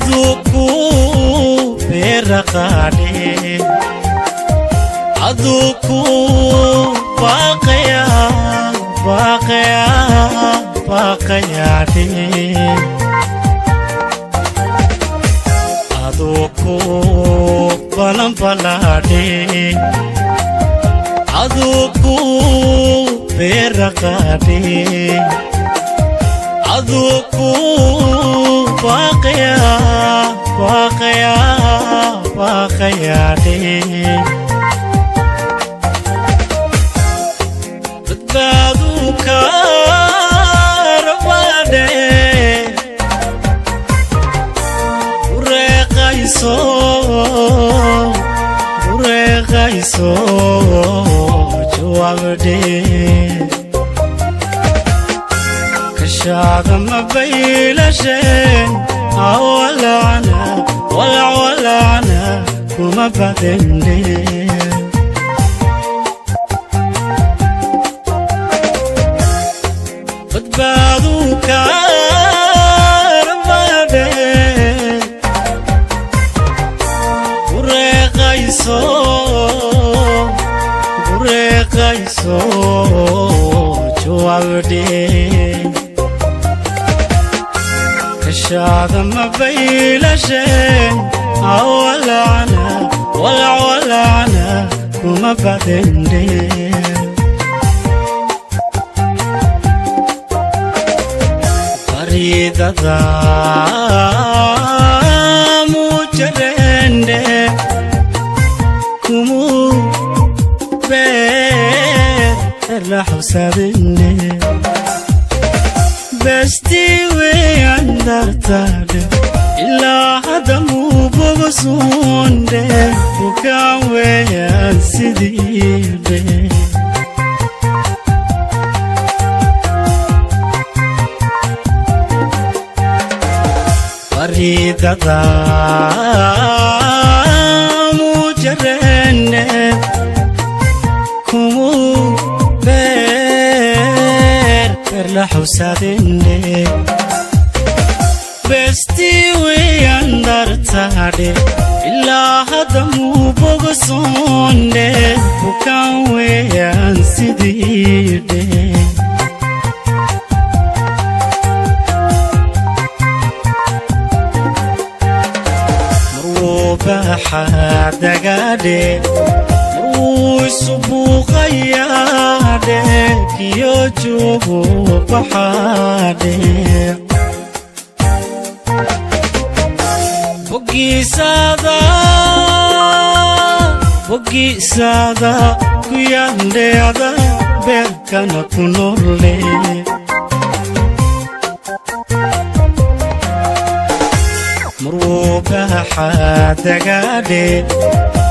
aduku beraqade aduku baqaya de aduku balam palade aduku beraqade aduku baqaya de badbaduka rabade bureqayso jawabde kashada mabaylashen awalana wala kuma badende badbaduka rabade bureqayso jawabde kashada mabaylashen awalana wala kuma badende faridada mujarende kumu la husabine besti we andartade illa hadamu bogosunde bukawe ansidide faridada mujarene kumu la husabine besti we andartade illa hadamu bogosunde bukawe ansidide dagade subuqayade kiyo jogo bahade bogisada kuyandeada berkana kunole dagade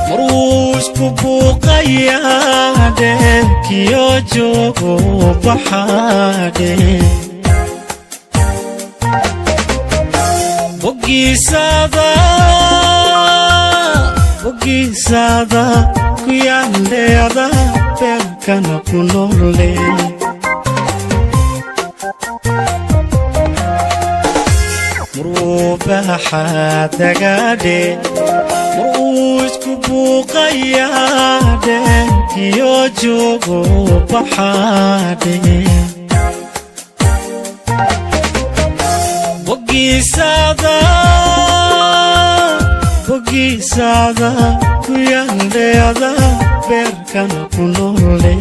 مروش بوقياده كيو جوغو بحاده بوغي سادا كيانده ادا بركنا كنولي dagade buqayade kiyo jogo bahade bogisada kuyande ada berkana kunole